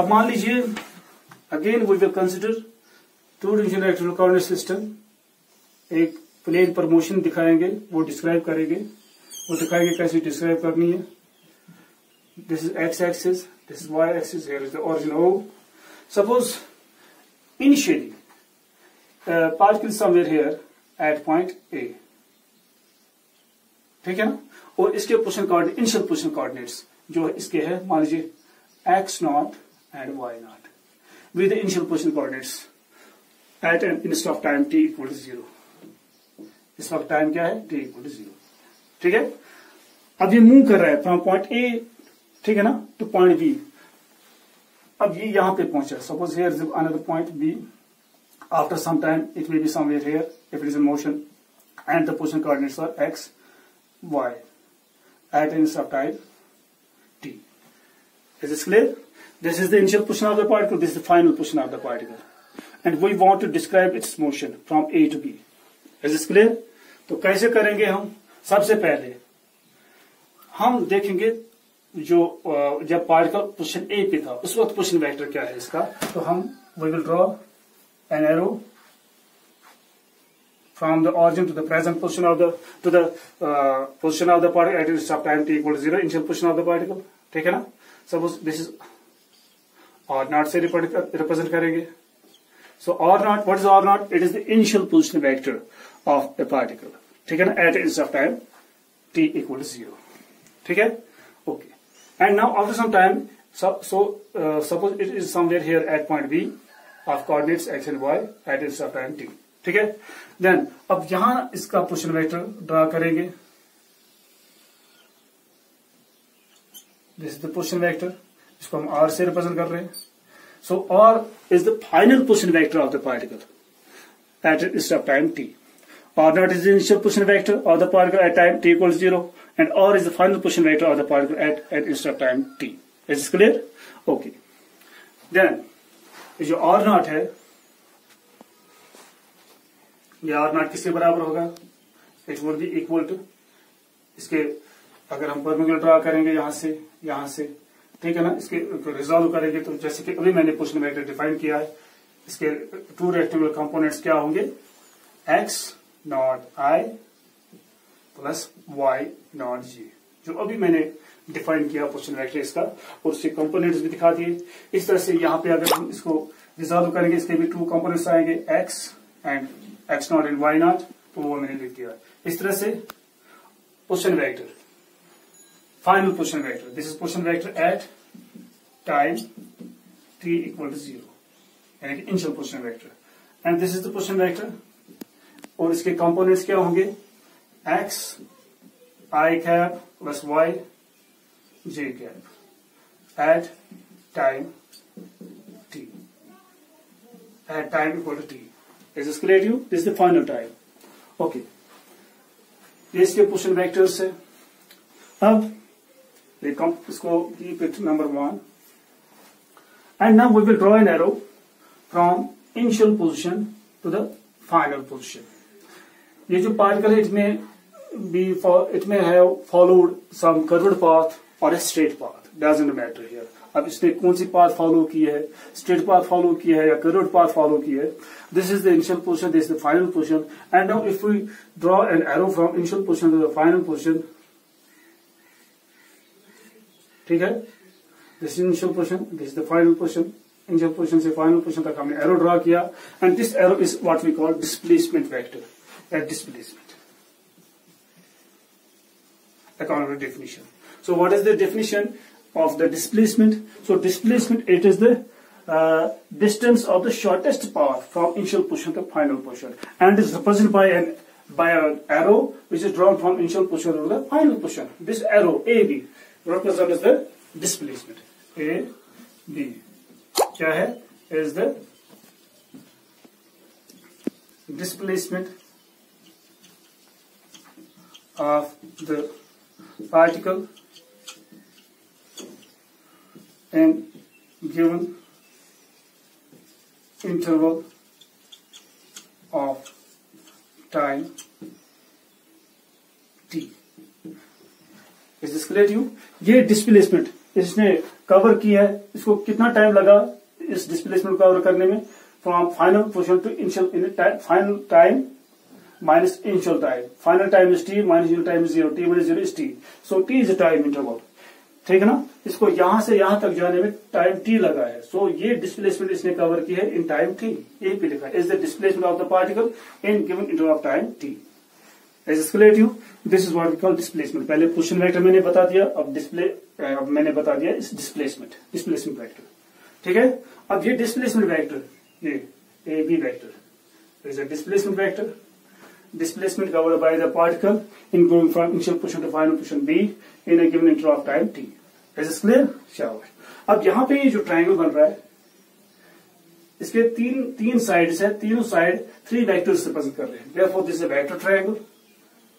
अब मान लीजिए again we will consider two dimensional electrical coordinate system. एक प्लेन पर मोशन दिखाएंगे, वो डिस्क्राइब करेंगे, वो दिखाएंगे कैसे डिस्क्राइब करनी है। This is x axis, this is y axis, here is the origin O। Suppose initially particle somewhere here at point A, ठीक है ना, और इसके position coordinate, initial position coordinates जो इसके है, मान लीजिए x0 and y0 with initial position coordinates at an instant of time t equal to 0। इस वक्त टाइम क्या है, t इक्वल टू 0, ठीक है। अब ये मूव कर रहा है फ्रॉम पॉइंट A, ठीक है ना, टू पॉइंट B। अब ये यहां पे पहुंचा, suppose here is another point B। After some time it may be somewhere here if it is in motion and the position coordinates are x, y at an instant of time t. Is this clear? This is the initial position of the particle, this is the final position of the particle, and we want to describe its motion from A to B. Is this clear? तो कैसे करेंगे हम? सबसे पहले हम देखेंगे जो जब पार्टिकल पोजीशन A पे था उस वक्त पोजीशन वेक्टर क्या है इसका, तो हम we will draw an arrow from the origin to the present position of the position of the particle at its time t equal to 0, initial position of the particle, ठीक है ना। Suppose this is r0 से represent करेंगे। So r0, what is r0? It is the initial position vector of the particle, ठीक है ना, at its time t equal to 0, ठीक है, okay. And now after some time, suppose it is somewhere here at point B of coordinates x and y at its time t, ठीक है। Then अब यहां इसका पोजीशन वेक्टर ड्रा करेंगे। This is the position vector, इसको हम r से represent कर रहे हैं। सो r is the final position vector of the particle at its time t। r0 is the initial position vector of the particle at time t equals 0, and r is the final position vector of the particle at its time t. Is this clear? Okay. Then जो r0 है, ये r0 किसके बराबर होगा? It will be equal to, इसके अगर हम perpendicular draw करेंगे यहां से, ठीक है ना, इसके रिजॉल्व करेंगे तो जैसे कि अभी मैंने पोजीशन वेक्टर डिफाइन किया है, इसके टू रेक्टेंगुलर कंपोनेंट्स क्या होंगे, x0 i plus y0 j, जो अभी मैंने डिफाइन किया पोजीशन वेक्टर इसका, और उसके कंपोनेंट्स भी दिखा दिए। इस तरह से यहाँ पे अगर हम इसको रिजॉल्व करेंगे, इसके भी टू कंपोनेंट्स आएंगे, x and x0 and y0, तो वो मैंने लिख दिया। इस तरह से position vector, final position vector, this is position vector at time t equal to 0, यानी कि initial position vector, and this is the position vector, और इसके कंपोनेंट्स क्या होंगे, x i cap plus y j cap at time t, at time equal to t. Is this clear to you? This is the final time. Okay. ये इसके position vectors है। अब इसको keep it number 1, and now we will draw an arrow from initial position to the final position. ये जो particle है, it may have followed some curved path or a straight path, doesn't matter here. अब इसने कौन सी path follow की है, straight path follow किया है या कर्व्ड पाथ फॉलो किया है। This is the initial position, this is the final position, and now if we draw an arrow from initial position to the final position, ठीक है, this is initial position, this is the final position, initial position से final position तक हमने arrow draw किया, and this arrow is what we call displacement vector at displacement according to definition. So what is the definition of the displacement? So displacement, it is the distance of the shortest path from initial position to final position, and is represented by an arrow which is drawn from initial position to the final position. This arrow AB represents the displacement. AB क्या है? Is the displacement of the particle and given interval of time t. Is this clear to you? ये displacement इसने cover किया है, इसको कितना time लगा इस डिस्प्लेसमेंट को कवर करने में, from final position to initial final time minus initial time, final time is t minus initial time is 0, t minus 0 is t, so t is the time interval, ठीक है ना। इसको यहां से यहां तक जाने में टाइम टी लगा है, सो ये डिस्प्लेसमेंट इसने कवर की है इन टाइम टी, यही पे लिखा है, is the displacement of the particle in given interval of time T. As escalate you, this is what we call displacement. पहले पोजीशन वेक्टर मैंने बता दिया, अब मैंने बता दिया इस डिस्प्लेसमेंट वेक्टर, ठीक है। अब ये डिस्प्लेसमेंट वेक्टर, ये A B vector is a displacement vector, displacement covered by the particle in going from initial position to final position B in a given interval of time t. Is this clear? शाबाश। अब यहाँ पे ये जो triangle बन रहा है, इसके तीन साइड्स है, तीनों साइड 3 वेक्टर्स रिप्रेजेंट कर रहे हैं, therefore this is a vector triangle,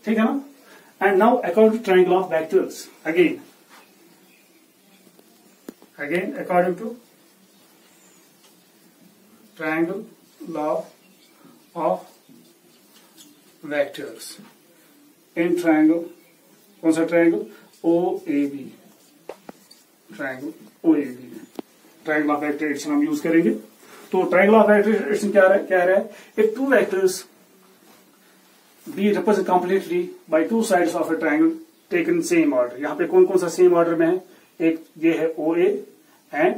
ठीक है ना। And now according to triangle of vectors, again according to triangle law of vectors in triangle, कौन सा triangle, OAB, triangle OAB, triangle of vector addition हम use करेंगे। तो triangle of vector addition क्या रहा है, if 2 vectors be represent completely by 2 sides of a triangle taken same order, यहाँ पे कौन कौन सा सेम ऑर्डर में है, एक ये है OA and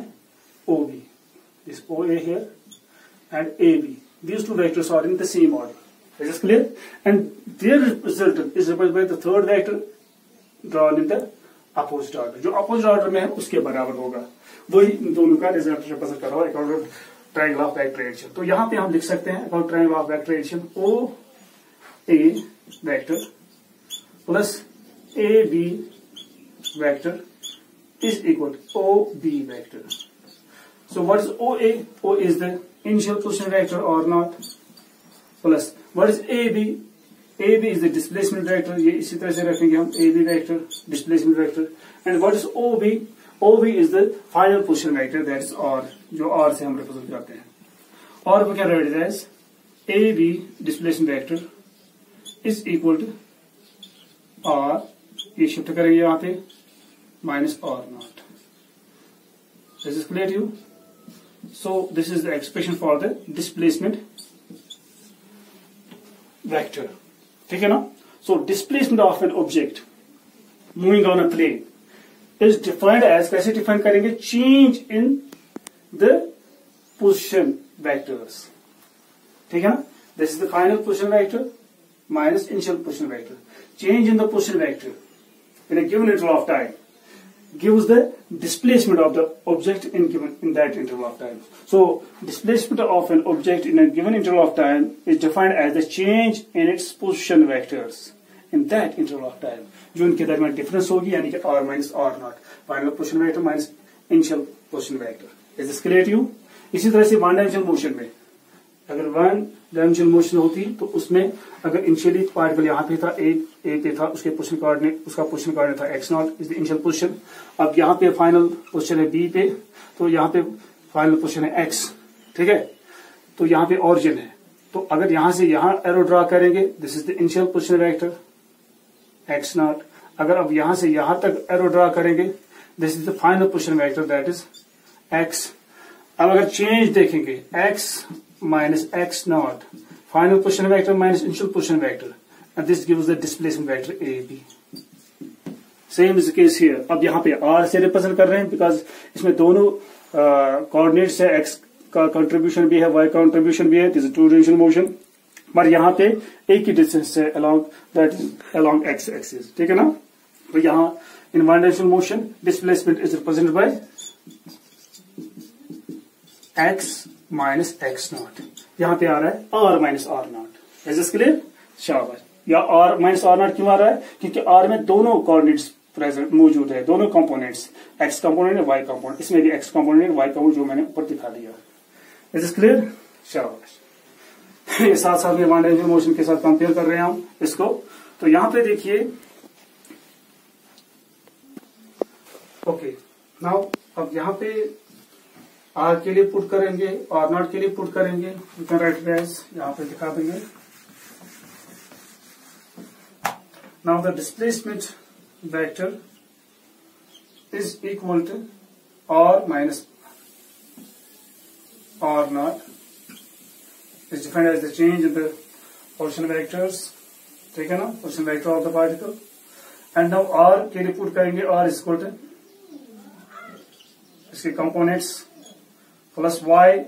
OB, this OA here and AB, these 2 vectors are in the same order. Is this clear? And their result is represented by the third vector drawn in the opposite order. जो opposite order में है उसके बराबर होगा, वही इन दोनों का result represent कर रहा है according to triangle of vector addition. तो यहाँ पे हम लिख सकते हैं according triangle of vector addition OA vector plus AB vector is equal to OB vector. So what is OA? O is the initial position vector or not, plus what is AB? AB is the displacement vector, ये इसी तरह से रखेंगे हम, AB vector displacement vector, and what is OB? OB is the final position vector, that is R, जो R से हम represent करते हैं, और we can write it as AB displacement vector is equal to R, ये shift करेंगे यहाँ पे, minus R naught. This is clear to you? So this is the expression for the displacement vector, ठीक है ना। So displacement of an object moving on a plane is defined as, कैसे define करेंगे, change in the position vectors, ठीक है ना। This is the final position vector minus initial position vector. Change in the position vector in a given interval of time gives the displacement of the object in that interval of time. So displacement of an object in a given interval of time is defined as the change in its position vectors in that interval of time, जो इनके दरमियान difference होगी, यानी कि R minus R naught, final position vector minus initial position vector. Is this clear to you? इसी तरह से one dimensional motion में, अगर वन डायमेंशनल मोशन होती तो उसमें अगर इनिशियली पार्टिकल यहाँ पे था, ए पे था, उसका पोजीशन कोऑर्डिनेट था x not is the initial position. अब यहाँ पे फाइनल पोजीशन है b पे, तो यहाँ पे फाइनल पोजीशन है x, ठीक है। तो यहाँ पे ऑरिजिन है, तो अगर यहाँ से यहाँ एरो ड्रा करेंगे, this is the initial position vector x not. अगर अब यहाँ से यहाँ तक एरो ड्रा करेंगे, this is the final position vector, that is x। अब अगर चेंज देखेंगे, x minus x naught, final position vector minus initial position vector, and this gives the displacement vector AB. Same is the case here. अब यहाँ पे R से represent कर रहे हैं, बिकॉज इसमें दोनों कोऑर्डिनेट्स है, x का कंट्रीब्यूशन भी है, y कंट्रीब्यूशन भी है, this is two dimensional motion, पर यहाँ पे एक ही डिस्टेंस है along, that is along x axis, ठीक है ना। तो यहाँ in one dimensional motion displacement is represented by x minus x not, यहाँ पे आ रहा है R minus R not. Is this clear? शाबाश। या R माइनस R नॉट क्यों आ रहा है? क्योंकि R में दोनों कोऑर्डिनेट्स प्रेजेंट मौजूद है, दोनों कंपोनेंट्स, x कंपोनेंट और y कंपोनेंट, इसमें भी x कंपोनेंट और y कंपोनेंट जो मैंने ऊपर दिखा दिया। Is this clear? शाबाश। ये साथ साथ में वन डायमेंशनल मोशन के साथ कंपेयर कर रहे हैं हम इसको। तो यहाँ पे देखिए, ओके नाउ अब यहाँ पे R के लिए पुट करेंगे, R नॉट के लिए पुट करेंगे, you can write it as, यहाँ पे दिखा देंगे। Now the displacement vector is equal to r minus r naught is defined as the change in the position vectors, ठीक है ना, position vector of the particle. And now r के लिए put करेंगे, r is equal to इसके components plus y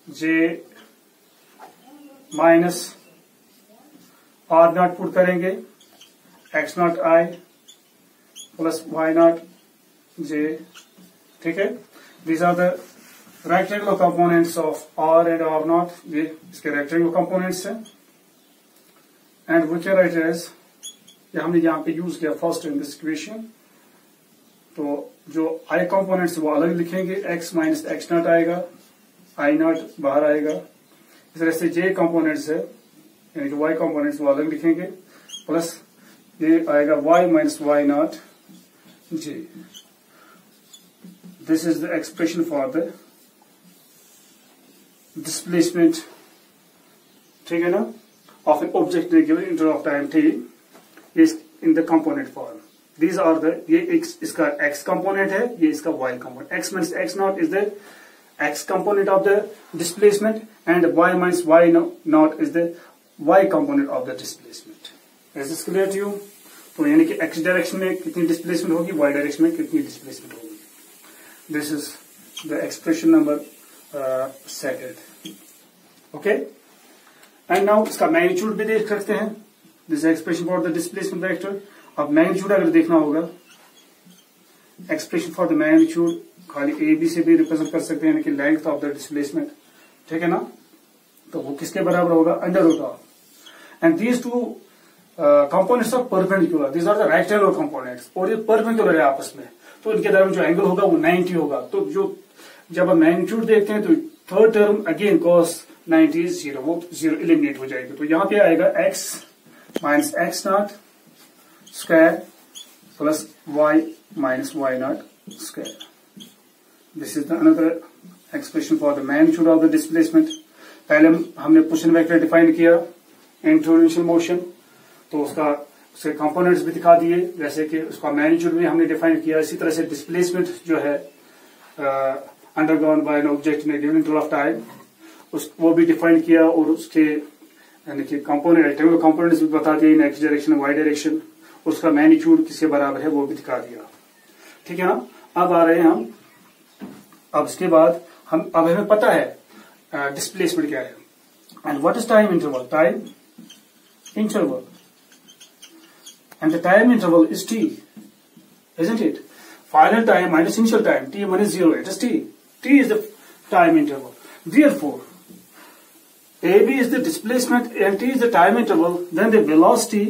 j minus r naught put करेंगे, x naught I plus y naught j, ठीक है. These are the rectangular components of r and r naught. ये इसके rectangular components हैं. And we can write as, ये हमने यहाँ पे यूज किया फर्स्ट इन दिस इक्वेशन. तो जो i components वो अलग लिखेंगे, x माइनस x naught आएगा, I naught बाहर आएगा. इस तरह से j components है, यानी कि y components वो अलग लिखेंगे, प्लस ये आएगा y minus y naught j. This is the expression for the displacement, ठीक है ना, of an object in a given interval of time t is in the component form. These are the, ये इसका x component है, ये इसका y component. X minus x naught is the x component of the displacement and y minus y naught is the y component of the displacement. Is this clear to you? तो यानी कि x direction में कितनी displacement होगी, y direction में कितनी displacement होगी. This is the expression number second. Okay? And now इसका मैग्नीट्यूड भी देख सकते हैं. This is expression for the displacement vector. अब मैग्नीट्यूड अगर देखना होगा, एक्सप्रेशन फॉर द मैग्नीट्यूड खाली ए बी से भी रिप्रेजेंट कर सकते हैं, यानी कि लेंथ ऑफ द डिस्प्लेसमेंट, ठीक है ना. तो वो किसके बराबर होगा, under root of. And these two components of perpendicular, these are the rectangular components, और ये परपेंडिकुलर है आपस में, तो इनके दरमियान जो एंगल होगा वो 90 होगा. तो जो जब हम मैग्नीट्यूड देखते हैं तो third term again cos 90 is zero, वो जीरो एलिमिनेट हो जाएगी. तो यहाँ पे आएगा x minus x not square plus y minus y not square. This is the another expression for the magnitude of the displacement. पहले हमने पोजीशन वेक्टर डिफाइन किया इन टू डायमेंशनल मोशन, तो उसके कंपोनेंट्स भी दिखा दिए, जैसे कि उसका मैग्नीट्यूड भी हमने डिफाइन किया. इसी तरह से डिस्प्लेसमेंट जो है undergone by an object in given interval of time, वो भी डिफाइन किया, और उसके यानी कि कंपोनेंट रेक्टेंगुलर कंपोनेंट्स भी बता दिए इन एक्स डायरेक्शन वाई डायरेक्शन, उसका मैग्नीट्यूड किसके बराबर है वो भी दिखा दिया, ठीक है ना. अब आ रहे हैं हम, अब इसके बाद अब हमें पता है डिस्प्लेसमेंट क्या है. And what is time interval, time interval, and the time interval is t, isn't it? Final time minus initial time, t1 is 0, it is t. T is the time interval. Therefore, AB is the displacement and t is the time interval, then the velocity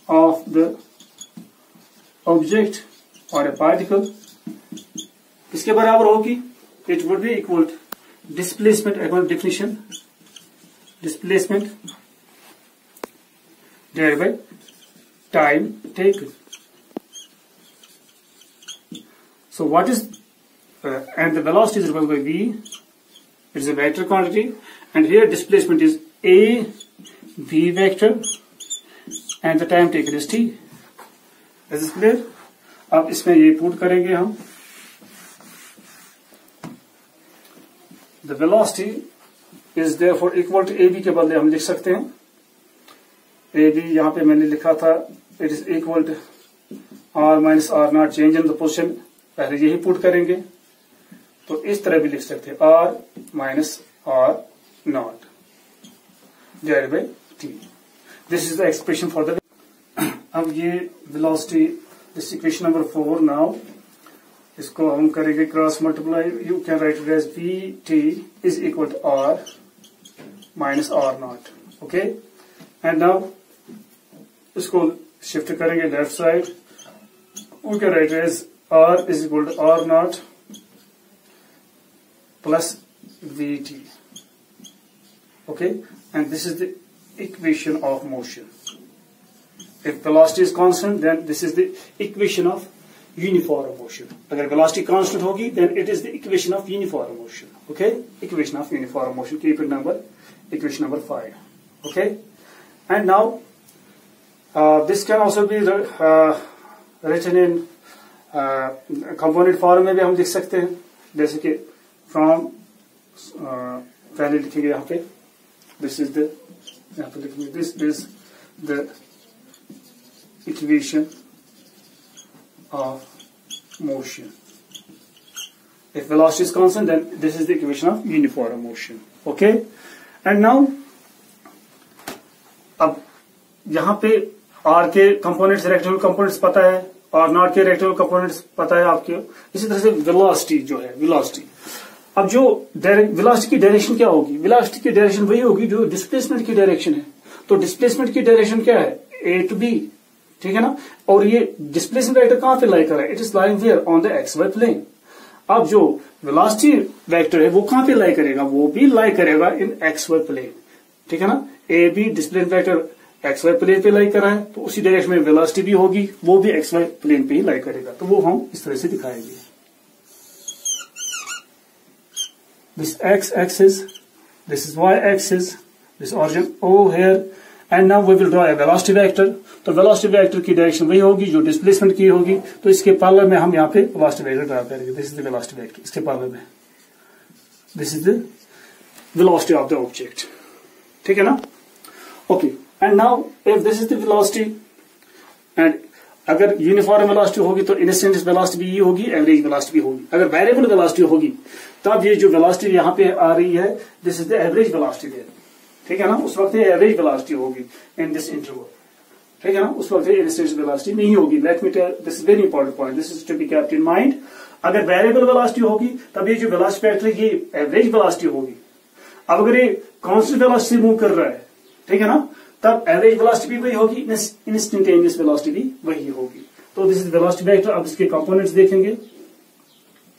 of the object or a particle किसके बराबर होगी? It would be equal to displacement, according to definition, displacement divided by time taken. So what is and the velocity is equal to v, it is a vector quantity, and here displacement is a v vector and the time taken is t. Is this clear? अब इसमें ये put करेंगे हम. The velocity is therefore equal to ab के बदले हम लिख सकते हैं ए बी, यहाँ पे मैंने लिखा था it is equal to R minus R not change in the position, पहले यही पुट करेंगे. तो इस तरह भी लिख सकते हैं R minus R not divided by t. This is the expression for the. अब ये वेलोसिटी, दिस इक्वेशन नंबर 4. नाउ इसको हम करेंगे cross multiply. You can write it as v t is equal to R minus R not. Okay, and now इसको shift करेंगे left side. We can write as R is equal to R not plus v t. Okay, and this is the equation of motion. If velocity is constant, then this is the equation of uniform motion. अगर velocity constant होगी, then it is the equation of uniform motion. Okay, equation of uniform motion. Keep it number, equation number 5. Okay, and now this can also be written in component form में भी हम लिख सकते हैं, जैसे कि from पहले लिखेंगे यहाँ पे दिस इज द, यहाँ पे लिखेंगे this is the equation of motion. If velocity is constant, then this is the equation of uniform motion. Okay, and now अब यहाँ पे R के कंपोनेंट्स रेक्टेंगुलर कंपोनेंट्स पता है और नॉट के रेक्टेंगुलर कंपोनेंट्स पता है आपके. इसी तरह से वेलोसिटी जो है, वेलोसिटी, अब जो वेलोसिटी की डायरेक्शन क्या होगी? वेलोसिटी की डायरेक्शन वही होगी जो डिस्प्लेसमेंट की डायरेक्शन है. तो डिस्प्लेसमेंट की डायरेक्शन क्या है? A to B, ठीक है ना. और ये डिस्प्लेसमेंट वेक्टर कहाँ पे लाई कर रहा है? It is lying where on the XY plane. अब जो वेलोसिटी वेक्टर है वो कहां पे लाई करेगा? वो भी लाई करेगा इन XY प्लेन, ठीक है ना. A B displacement vector XY plane पे लाई कर रहा है, तो उसी डायरेक्शन में वेलोसिटी भी होगी, वो भी XY प्लेन पे ही लाई करेगा. तो वो हम इस तरह से दिखाएंगे. This X axis, this is Y axis, this origin O here, and now we will draw a velocity vector. तो वेलोसिटी वेक्टर की डायरेक्शन वही होगी जो डिस्प्लेसमेंट की होगी. तो इसके पैरेलल में हम यहाँ पे वेलोसिटी वेक्टर ड्रॉ करेंगे. This is the velocity vector. इसके पैरेलल में this is the velocity of the object, ठीक है ना. Okay, and now if this is the velocity, and अगर यूनिफॉर्म वेलोसिटी होगी तो इंस्टेंटेनियस वेलोसिटी भी होगी, एवरेज वेलोसिटी भी होगी. अगर वेरिएबल वेलोसिटी होगी तब ये जो वेलोसिटी यहाँ पे आ रही है, this is the average velocity there, ठीक है ना. उस वक्त ये एवरेज वेलोसिटी होगी इन दिस इंटरवल, ठीक है ना. उस वक्त इंस्टेंटेनियस वेलोसिटी नहीं होगी. Let me tell, this is very important point, this is to be kept in mind. अगर वेरिएबल वेलोसिटी होगी तब ये जो वेलोसिटी वेक्टर ये एवरेज वेलोसिटी होगी. अब अगर ये कांस्टेंट वेलोसिटी मूव कर रहा है, ठीक है ना, तब एवरेज वेलोसिटी भी वही होगी, इंस्टेंटेनियस वेलोसिटी भी वही होगी. तो दिस इज वेलोसिटी वेक्टर. अब इसके कंपोनेंट्स देखेंगे.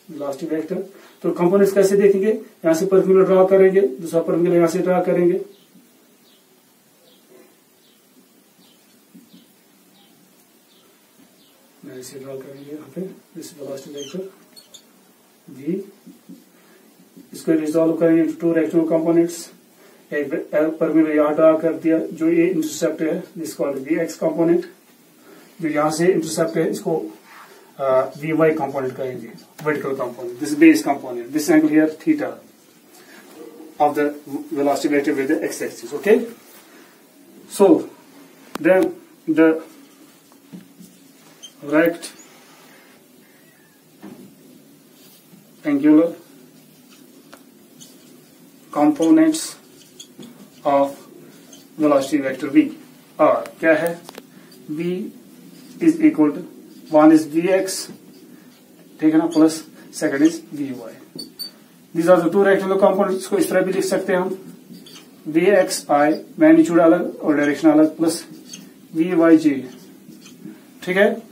वेलोसिटी वेक्टर, तो कंपोनेंट्स कैसे देखेंगे? यहां से परपेंडिकुलर ड्रॉ करेंगे, दूसरा परपेंडिकुलर यहां से ड्रॉ करेंगे. ऐसे ड्रॉ करेंगे यहाँ पे दिस वेलोसिटी वेक्टर V. इसको रिजॉल्व करेंगे टू रेक्टेंगुलर कंपोनेंट्स. एक परपेंडिकुलर यहाँ ड्रॉ कर दिया, जो ये इंटरसेप्ट है दिस कॉल्ड VX कंपोनेंट. जो यहाँ से इंटरसेप्ट है इसको VY कंपोनेंट कहेंगे, vertical component. This base component, this angle here theta of the velocity vector with the x-axis. Okay, so then the rectangular components of velocity vector V are क्या है? V is equal to, one is Vx, ठीक है ना, plus second is Vy. These are the two rectangular components. को इस तरह भी लिख सकते हैं हम, Vxi मैग्नीट्यूड अलग और डायरेक्शन अलग, प्लस Vyj, ठीक है.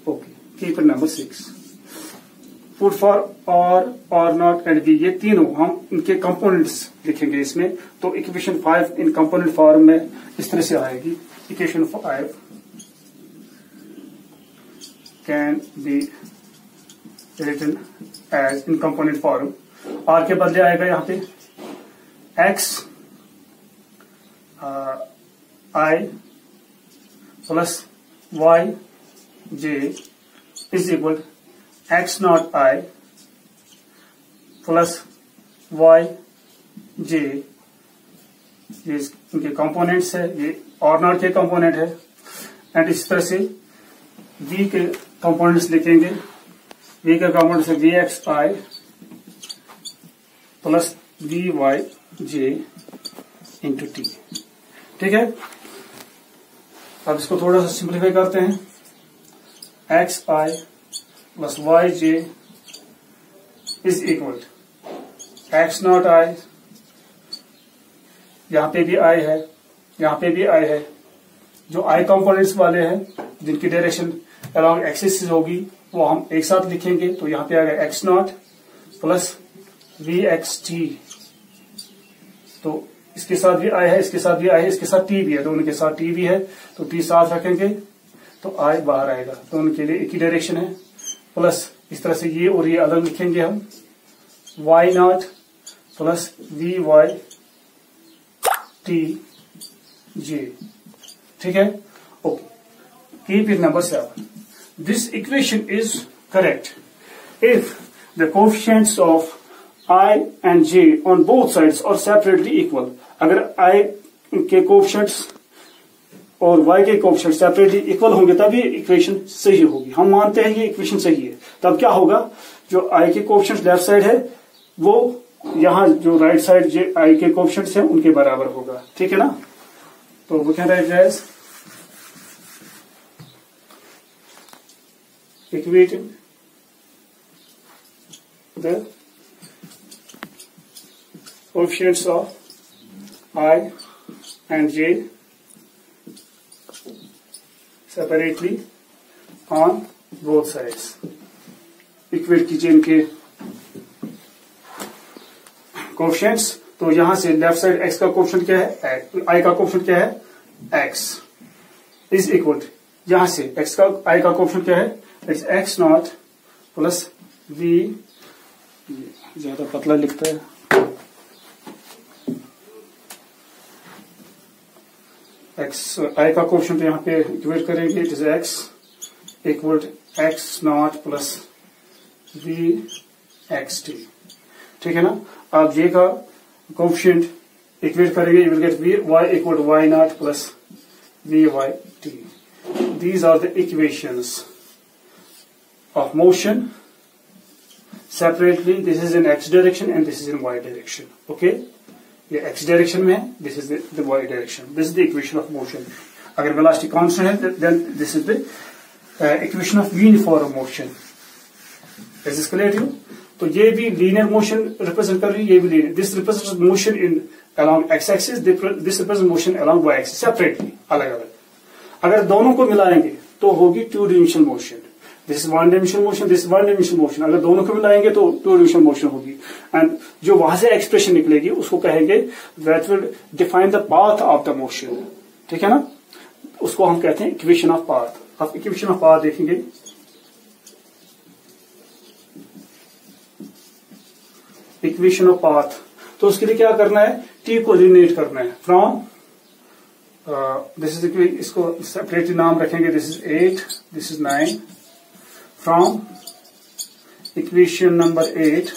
Okay, keeper number 6, put for और नॉट एंड V, ये तीनों हम इनके कंपोनेंट्स लिखेंगे इसमें. तो इक्वेशन 5 इन कंपोनेंट फॉर्म में इस तरह से आएगी. Equation 5 can be written as in component form. R के बदले आएगा यहाँ पे x I plus y j is equal x not I plus y j. ये इनके कंपोनेंट्स है, ये और नॉट के कंपोनेंट है. एंड इस तरह से v के कंपोनेंट्स लिखेंगे. v का कंपोनेंट्स है Vxi plus Vyj into T, ठीक है. अब इसको थोड़ा सा सिंप्लीफाई करते हैं. xi plus yj is equal x not I, यहां पे भी I है, यहां पे भी I है. जो I कंपोनेंट्स वाले हैं जिनकी डायरेक्शन अलोंग एक्सिस होगी वो हम एक साथ लिखेंगे. तो यहां पे आएगा x नॉट प्लस Vxt. तो इसके साथ भी I है, इसके साथ भी I है, इसके साथ T भी है, दोनों के साथ T भी है. तो T साथ रखेंगे तो I बाहर आएगा. तो उनके लिए एक ही डायरेक्शन है. प्लस इस तरह से ये और ये अलग लिखेंगे हम, y naught plus Vy T j, ठीक है. Okay, keep it number 7. This equation is correct if the coefficients of I and j on both sides are separately equal. अगर I के coefficients और y के coefficients separately equal होंगे तभी equation सही होगी. हम मानते हैं ये इक्वेशन सही है. तब क्या होगा, जो I के coefficients लेफ्ट साइड है वो यहाँ जो राइट साइड जो I के coefficients है उनके बराबर होगा. ठीक है ना. तो we can write as equating the coefficients of I and j separately on both sides. Equate कीजिए इनके कोएफिशिएंट्स. तो यहां से लेफ्ट साइड x का कोएफिशिएंट क्या है, I का कोएफिशिएंट क्या है, x इज इक्वल. यहां से x का I का कोएफिशिएंट क्या है, it's x not plus v. ज्यादा पतला लिखता है. x I का कोएफिशिएंट यहाँ पे इक्वेट करेंगे. It is x equal x not plus v x t. ठीक है ना. आप j का कोएफिशिएंट इक्वेट करेंगे, you will get v y equal y naught plus v y t. These are the equations of motion separately. This is in x direction and this is in y direction. Okay. ये x direction में है, this is the y direction. This is the equation of motion. अगर velocity constant है then this is the equation of uniform motion. Is this clear to you. तो ये भी linear motion represent कर रही है, ये भी linear. This represents motion in along x axis, this represent motion along y axis separately, अलग अलग. अगर दोनों को मिलाएंगे तो होगी two dimensional motion. This is one dimensional motion, this one dimensional motion. अगर दोनों को मिलाएंगे तो टू डिमेंशनल मोशन होगी. एंड जो वहां से एक्सप्रेशन निकलेगी उसको कहेंगे that will define the path of the motion. ठीक है ना. उसको हम कहते हैं इक्वेशन ऑफ पाथ. आप इक्वेशन ऑफ पाथ देखेंगे. इक्वेशन ऑफ पाथ, तो उसके लिए क्या करना है, टी को एलिमिनेट करना है फ्रॉम दिस इज, इसको सेपरेटली नाम रखेंगे. This is 8, this is 9. From equation number 8,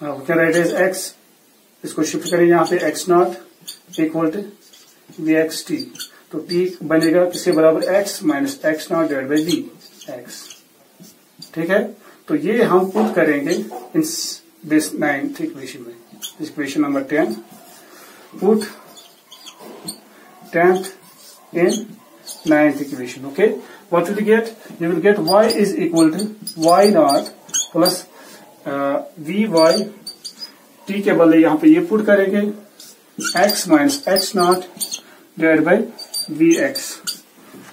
we can write as x. इसको शिफ्ट करेंगे यहाँ पे x not equal to v x t. तो t बनेगा किसके बराबर, x minus x not divide by we x. ठीक है. तो ये हम पुट करेंगे इन दिस 9th इक्वेशन में. Equation number 10 put 10th in 9th equation. Okay. What will you get? You will get y is equal to y naught plus vy. t के बदले यहाँ पे ये पुट करेंगे x minus x not divide by we X.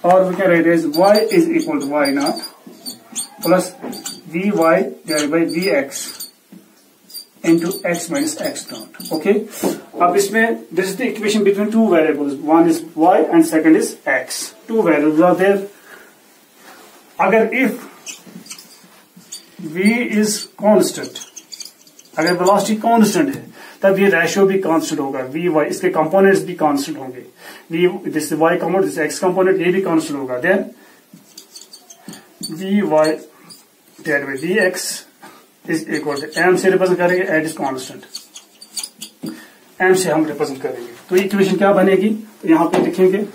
और we can write as y is equal to y naught plus vy divide by we X into X minus x naught. Okay. अब इसमें this is the equation between two variables. One is y and second is x. Two variables are there. अगर if v is constant, अगर velocity constant है तब ये ratio भी constant होगा. We Y, इसके कंपोनेंट्स भी कांस्टेंट होंगे. This y component, this x component, ये भी कांस्टेंट होगा. Then v y divide by we x is equal to m से रिप्रेजेंट करेंगे एट इज कांस्टेंट. m से हम रिप्रेजेंट करेंगे. तो इक्वेशन क्या बनेगी, तो यहां पे लिखेंगे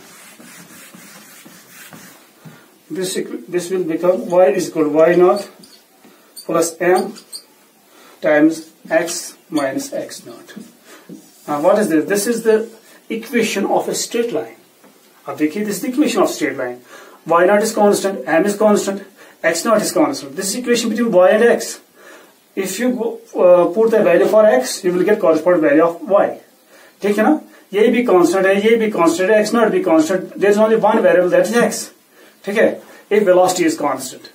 this will become y is equal to y naught plus m times x minus x naught. Now what is this? This is the equation of a straight line. अब देखिए, this is the equation of straight line. Y naught is constant, m is constant, x naught is constant. This is equation between y and x. If you put the value for x, you will get corresponding value of y. ठीक है ना. ये भी constant है, ये भी constant है, x naught भी constant. There is only one variable, that is x. ठीक है. If velocity is constant,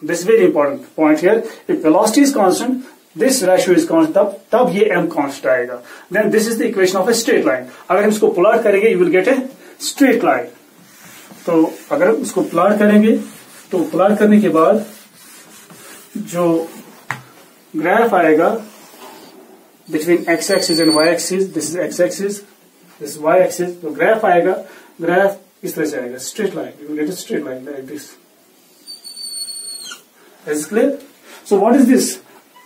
this is very important point here. If velocity is constant, this ratio is constant, तब ये m constant आएगा. Then this is the equation of a straight line. अगर हम इसको plot करेंगे, you will get a straight line. तो अगर हम इसको प्लॉट करेंगे, तो प्लॉट करने के बाद जो ग्राफ आएगा between x axis and y axis, this is x axis, this is y axis. तो ग्राफ आएगा, ग्राफ इस तरह से आएगा, straight line, you will get a straight line like this. Is clear? So what is this?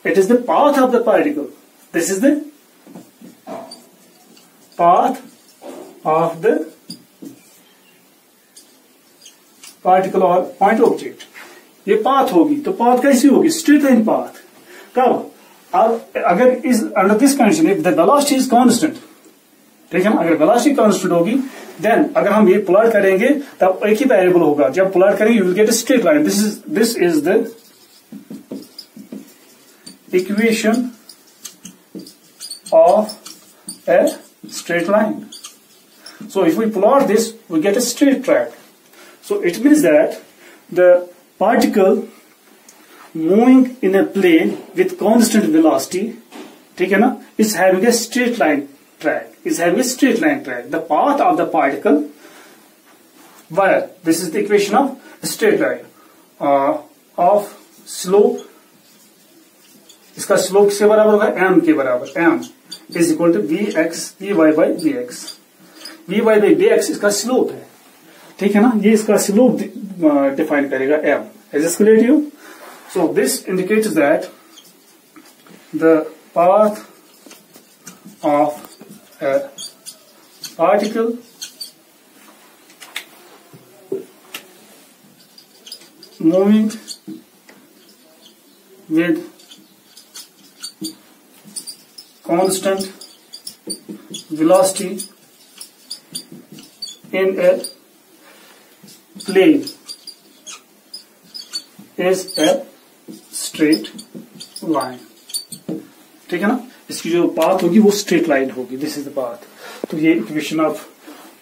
It is the path of the particle, this is the path of the particle और point object. ये path होगी, तो path कैसी होगी? Straight line path. कब? अगर इस under this condition if the velocity is constant, ठीक है ना, अगर वेलोसिटी कांस्टेंट होगी देन अगर हम ये प्लॉट करेंगे तब एक ही वेरिएबल होगा, जब प्लॉट करेंगे you will get a straight line. This is the equation of a straight line. So if we plot this, we get a straight track. So it means that the particle moving in a plane with constant velocity, ठीक है ना, is having a straight line track. Is having a straight line track. The path of the particle, where this is the equation of a straight line of slope. इसका slope किसके बराबर होगा? m के बराबर। m is equal to vy by dx। vy by dx इसका slope है, ठीक है ना, ये इसका स्लोप डिफाइन करेगा m। Is this clear to you? So this indicates that the path of a particle moving with constant velocity in a plane is a straight line, ठीक है ना, इसकी जो पाथ होगी वो स्ट्रेट लाइन होगी। This is the path. तो ये इक्वेशन ऑफ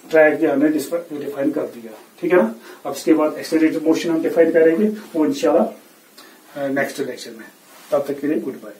ट्रैक जो हमने डिफाइन कर दिया, ठीक है ना। अब इसके बाद एक्सेलरेटेड मोशन हम डिफाइन करेंगे वो इंशाल्लाह नेक्स्ट लेक्चर में। तब तक के लिए गुड बाय।